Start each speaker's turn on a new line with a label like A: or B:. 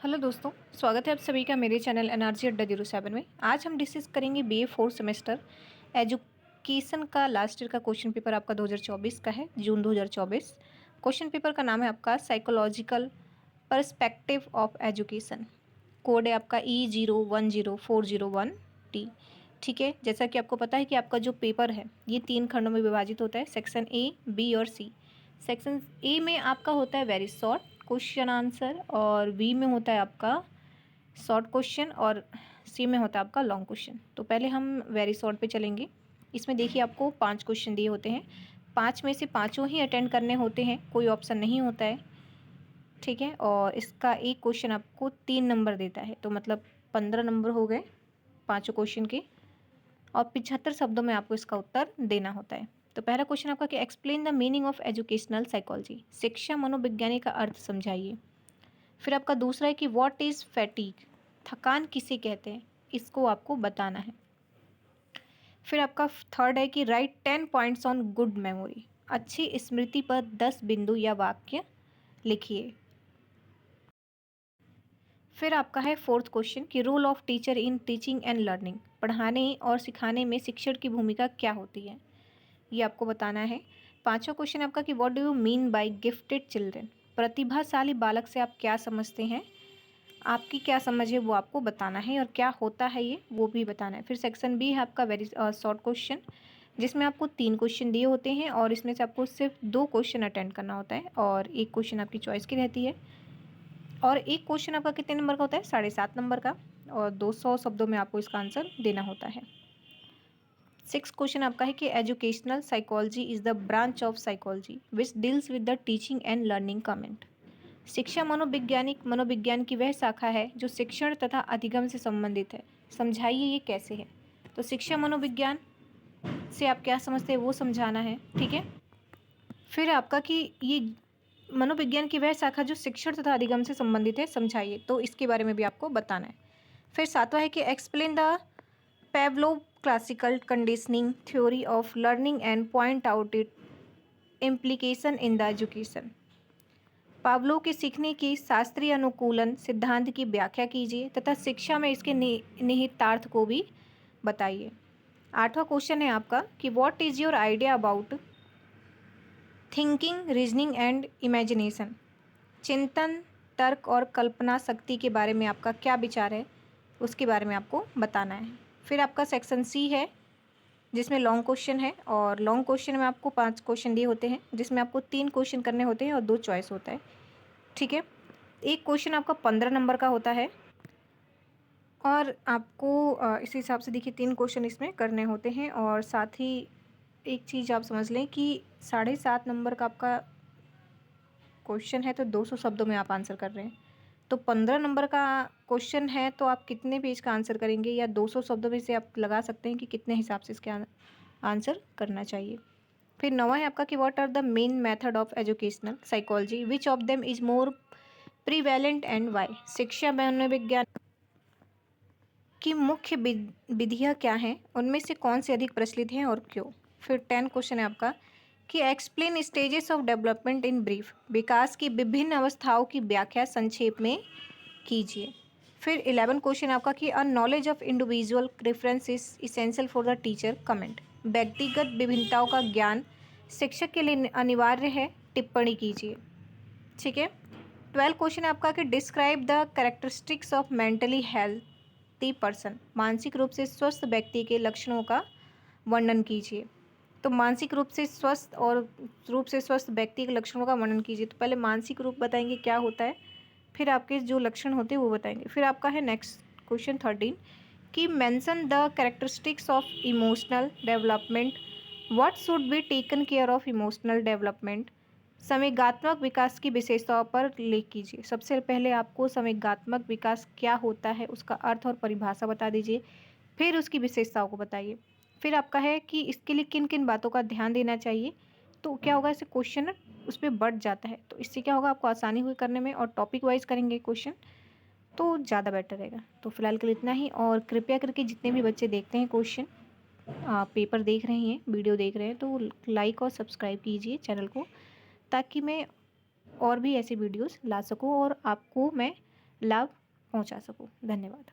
A: Hello दोस्तों, स्वागत है आप सभी का मेरे चैनल एनआरजी अड्डा 07 में। आज हम डिस्कस करेंगे बीए फोर्थ सेमेस्टर एजुकेशन का लास्ट ईयर का क्वेश्चन पेपर आपका 2024 का है, जून 2024। क्वेश्चन पेपर का नाम है आपका psychological perspective of education. Code है आपका E010401T। ठीक है, जैसा कि आपको पता है कि आपका जो पेपर है ये 3 खंडों में विभाजित होता है, सेक्शन ए, बी और सी। सेक्शन ए में आपका होता है वेरी शॉर्ट क्वेश्चन आंसर, और बी में होता है आपका शॉर्ट क्वेश्चन, और सी में होता है आपका लॉन्ग क्वेश्चन। तो पहले हम वेरी शॉर्ट पे चलेंगे। इसमें देखिए आपको 5 क्वेश्चन दिए होते हैं, 5 में से पाँचों ही अटेंड करने होते हैं, कोई ऑप्शन नहीं होता है। ठीक है, और इसका एक क्वेश्चन आपको 3 नंबर देता है, तो मतलब 15 नंबर हो गए पाँचों क्वेश्चन के, और 75 शब्दों में आपको इसका उत्तर देना होता है। तो पहला क्वेश्चन आपका कि explain the meaning of educational psychology, शिक्षा मनोविज्ञानी का अर्थ समझाइए। फिर आपका दूसरा है कि व्हाट इज़ फैटीग, थकान किसे कहते हैं, इसको आपको बताना है। फिर आपका थर्ड है कि right 10 points on good memory, अच्छी स्मृति पर 10 बिंदु या वाक्य लिखिए। फिर आपका है फोर्थ क्वेश्चन कि role of teacher in teaching and learning, पढ़ाने और सिखाने में शिक्षक की भूमिका क्या होती है, ये आपको बताना है। पांचवा क्वेश्चन आपका कि what do you mean by gifted children, प्रतिभाशाली बालक से आप क्या समझते हैं, आपकी क्या समझ है वो आपको बताना है, और क्या होता है ये वो भी बताना है। फिर सेक्शन बी है आपका वेरी शॉर्ट क्वेश्चन, जिसमें आपको 3 क्वेश्चन दिए होते हैं, और इसमें से आपको सिर्फ 2 क्वेश्चन अटेंड करना होता है, और एक क्वेश्चन आपकी चॉइस की रहती है। और एक क्वेश्चन आपका कितने नंबर का होता है, 7.5 नंबर का, और 200 शब्दों में आपको इसका आंसर देना होता है। 6 क्वेश्चन आपका है कि educational psychology is the branch of psychology which deals with the teaching and learning comment, शिक्षा मनोविज्ञान की वह शाखा है जो शिक्षण तथा अधिगम से संबंधित है, समझाइए ये कैसे है। तो शिक्षा मनोविज्ञान से आप क्या समझते हैं वो समझाना है। ठीक है, फिर आपका कि ये मनोविज्ञान की वह शाखा जो शिक्षण तथा अधिगम से संबंधित है, समझाइए, तो इसके बारे में भी आपको बताना है। फिर सातवां है कि explain the Pavlov classical conditioning theory of learning and point out it implication in the education, Pavlov के सीखने की शास्त्रीय अनुकूलन सिद्धांत की व्याख्या कीजिए तथा शिक्षा में इसके निहितार्थ को भी बताइए। आठवां क्वेश्चन है आपका कि what is your idea about thinking, reasoning and imagination, चिंतन, तर्क और कल्पना शक्ति के बारे में आपका क्या विचार है, उसके बारे में आपको बताना है। फिर आपका सेक्शन सी है, जिसमें लॉन्ग क्वेश्चन है, और लॉन्ग क्वेश्चन में आपको 5 क्वेश्चन दिए होते हैं, जिसमें आपको 3 क्वेश्चन करने होते हैं और 2 चॉइस होता है। ठीक है, एक क्वेश्चन आपका 15 नंबर का होता है, और आपको इस हिसाब से देखिए 3 क्वेश्चन इसमें करने होते हैं, और साथ ही एक चीज़ आप समझ लें कि 7.5 नंबर का आपका क्वेश्चन है, तो 200 शब्दों में आप आंसर कर रहे हैं। तो 15 नंबर का क्वेश्चन है, तो आप कितने पेज का आंसर करेंगे, या 200 शब्दों में से आप लगा सकते हैं कि कितने हिसाब से इसके आंसर करना चाहिए। फिर 9वां है आपका कि what are the main method of educational psychology, which of them is more prevalent and why, शिक्षा मनोविज्ञान की मुख्य विधियाँ क्या हैं, उनमें से कौन से अधिक प्रचलित हैं और क्यों। फिर 10 क्वेश्चन है आपका कि explain stages of development in brief, विकास की विभिन्न अवस्थाओं की व्याख्या संक्षेप में कीजिए। फिर 11 क्वेश्चन आपका कि a knowledge of individual preference is essential for the teacher comment, व्यक्तिगत विभिन्नताओं का ज्ञान शिक्षक के लिए अनिवार्य है, टिप्पणी कीजिए। ठीक है, 12 क्वेश्चन आपका कि describe the characteristics of mentally healthy person, मानसिक रूप से स्वस्थ व्यक्ति के लक्षणों का वर्णन कीजिए। तो मानसिक रूप से स्वस्थ और रूप से स्वस्थ व्यक्ति के लक्षणों का वर्णन कीजिए। तो पहले मानसिक रूप बताएंगे क्या होता है, फिर आपके जो लक्षण होते हैं वो बताएंगे। फिर आपका है नेक्स्ट क्वेश्चन 13 कि mention the characteristics of emotional development, what should be taken care of emotional development, संवेगात्मक विकास की विशेषताओं पर लेख कीजिए। सबसे पहले आपको संवेगात्मक विकास क्या होता है उसका अर्थ और परिभाषा बता दीजिए, फिर उसकी विशेषताओं को बताइए। फिर आपका है कि इसके लिए किन किन बातों का ध्यान देना चाहिए। तो क्या होगा, इससे क्वेश्चन ना उस पर बढ़ जाता है, तो इससे क्या होगा आपको आसानी हुई करने में, और टॉपिक वाइज करेंगे क्वेश्चन तो ज़्यादा बेटर रहेगा। तो फिलहाल के लिए इतना ही, और कृपया करके जितने भी बच्चे देखते हैं क्वेश्चन, पेपर देख रहे हैं, वीडियो देख रहे हैं, तो लाइक और सब्सक्राइब कीजिए चैनल को, ताकि मैं और भी ऐसे वीडियोस ला सकूं और आपको मैं लाभ पहुंचा सकूं। धन्यवाद।